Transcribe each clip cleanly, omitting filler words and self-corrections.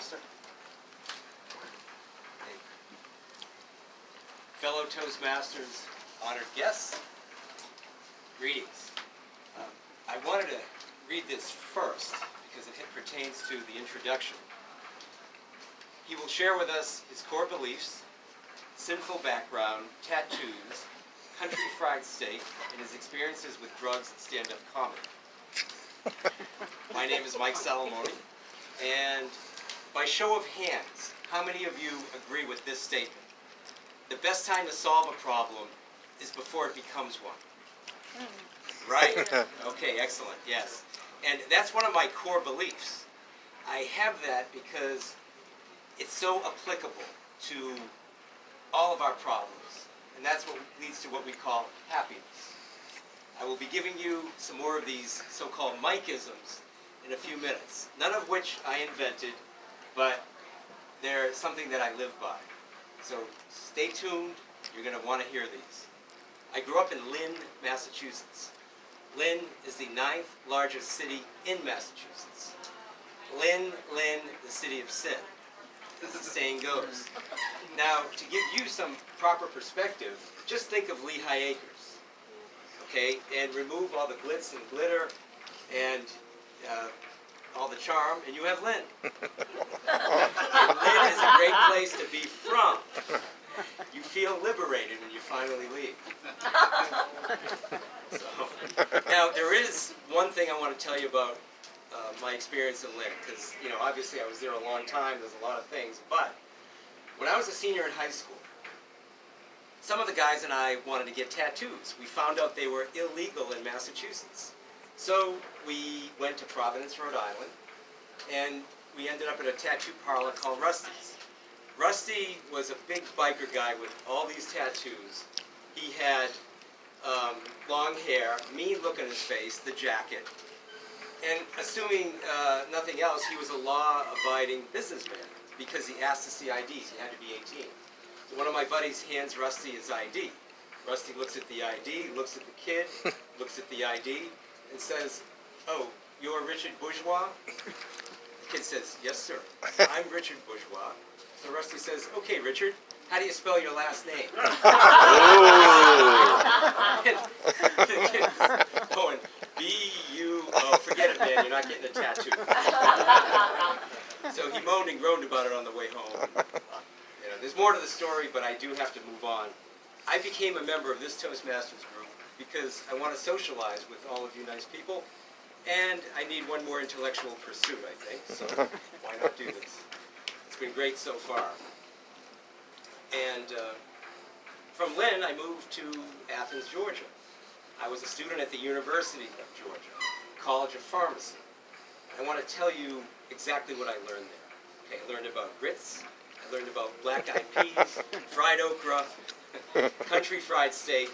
Toastmaster. Fellow Toastmasters, honored guests, greetings. I wanted to read this first because it pertains to the introduction. He will share with us his core beliefs, sinful background, tattoos, country fried steak, and his experiences with drugs and stand-up comedy. My name is Mike Salamone, and by show of hands, how many of you agree with this statement? The best time to solve a problem is before it becomes one. Right? Okay, excellent, yes. And that's one of my core beliefs. I have that because it's so applicable to all of our problems, and that's what leads to what we call happiness. I will be giving you some more of these so-called Mike-isms in a few minutes, none of which I invented, but they're something that I live by. So stay tuned, you're going to want to hear these. I grew up in Lynn, Massachusetts. Lynn is the 9th largest city in Massachusetts. Lynn, the city of sin, as the saying goes. Now, to give you some proper perspective, just think of Lehigh Acres, okay, and remove all the glitz and glitter and all the charm, and you have Lynn. And Lynn is a great place to be from. You feel liberated when you finally leave. So, now, there is one thing I want to tell you about my experience in Lynn, because, you know, obviously I was there a long time, there's a lot of things, but when I was a senior in high school, some of the guys and I wanted to get tattoos. We found out they were illegal in Massachusetts. So we went to Providence, Rhode Island, and we ended up at a tattoo parlor called Rusty's. Rusty was a big biker guy with all these tattoos. He had long hair, mean look on his face, the jacket, and assuming nothing else, he was a law-abiding businessman because he asked to see IDs. He had to be 18. So one of my buddies hands Rusty his ID. Rusty looks at the ID, looks at the kid, looks at the ID, and says, "Oh, you're Richard Bourgeois?" The kid says, "Yes, sir. I'm Richard Bourgeois." So Rusty says, "Okay, Richard, how do you spell your last name?" The kid's going, B-U, forget it, man, you're not getting a tattoo. So he moaned and groaned about it on the way home. You know, there's more to the story, but I do have to move on. I became a member of this Toastmasters group because I want to socialize with all of you nice people, and I need one more intellectual pursuit, I think, so why not do this? It's been great so far. And from Lynn, I moved to Athens, Georgia. I was a student at the University of Georgia, College of Pharmacy. I want to tell you exactly what I learned there. Okay, I learned about grits, I learned about black-eyed peas, fried okra, country fried steak,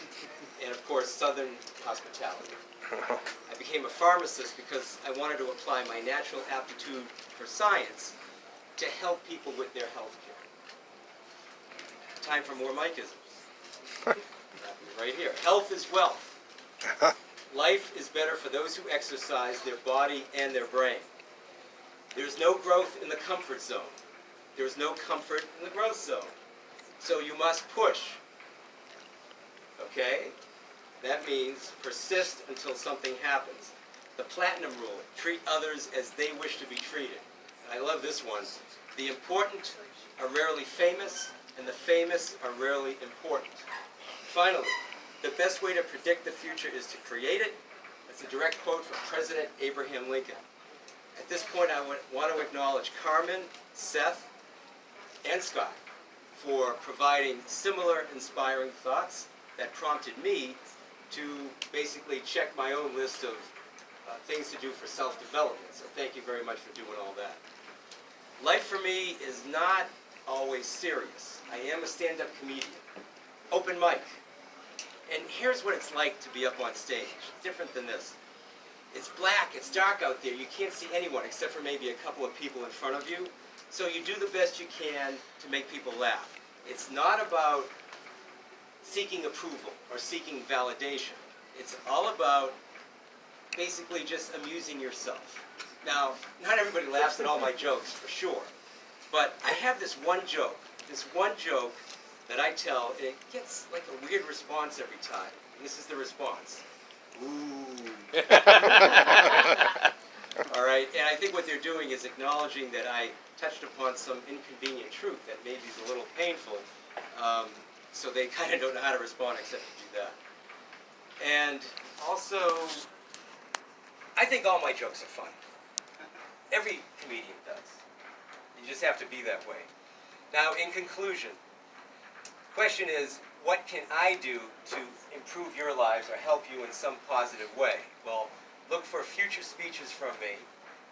and of course, Southern hospitality. I became a pharmacist because I wanted to apply my natural aptitude for science to help people with their health care. Time for more Mike-isms. Right here. Health is wealth. Life is better for those who exercise their body and their brain. There's no growth in the comfort zone. There's no comfort in the growth zone. So you must push. Okay? That means persist until something happens. The platinum rule, treat others as they wish to be treated. And I love this one. The important are rarely famous, and the famous are rarely important. Finally, the best way to predict the future is to create it. That's a direct quote from President Abraham Lincoln. At this point, I want to acknowledge Carmen, Seth, and Scott for providing similar inspiring thoughts that prompted me to basically check my own list of things to do for self-development. So thank you very much for doing all that. Life for me is not always serious. I am a stand-up comedian. Open mic. And here's what it's like to be up on stage. Different than this. It's black, it's dark out there. You can't see anyone except for maybe a couple of people in front of you. So you do the best you can to make people laugh. It's not about seeking approval or seeking validation. It's all about basically just amusing yourself. Now, not everybody laughs at all my jokes, for sure. But I have this one joke that I tell, and it gets like a weird response every time. And this is the response. Ooh. All right, and I think what they're doing is acknowledging that I touched upon some inconvenient truth that maybe is a little painful, so they kind of don't know how to respond except to do that. And also, I think all my jokes are funny. Every comedian does. You just have to be that way. Now, in conclusion, the question is, what can I do to improve your lives or help you in some positive way? Well, look for future speeches from me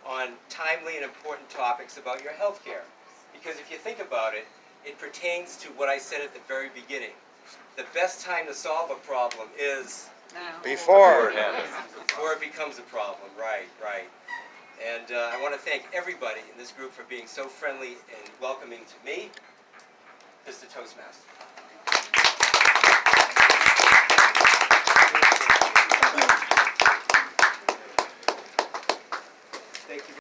on timely and important topics about your health care. Because if you think about it, it pertains to what I said at the very beginning. The best time to solve a problem is Before it becomes a problem. Right, right. And I want to thank everybody in this group for being so friendly and welcoming to me, Mr. Toastmaster.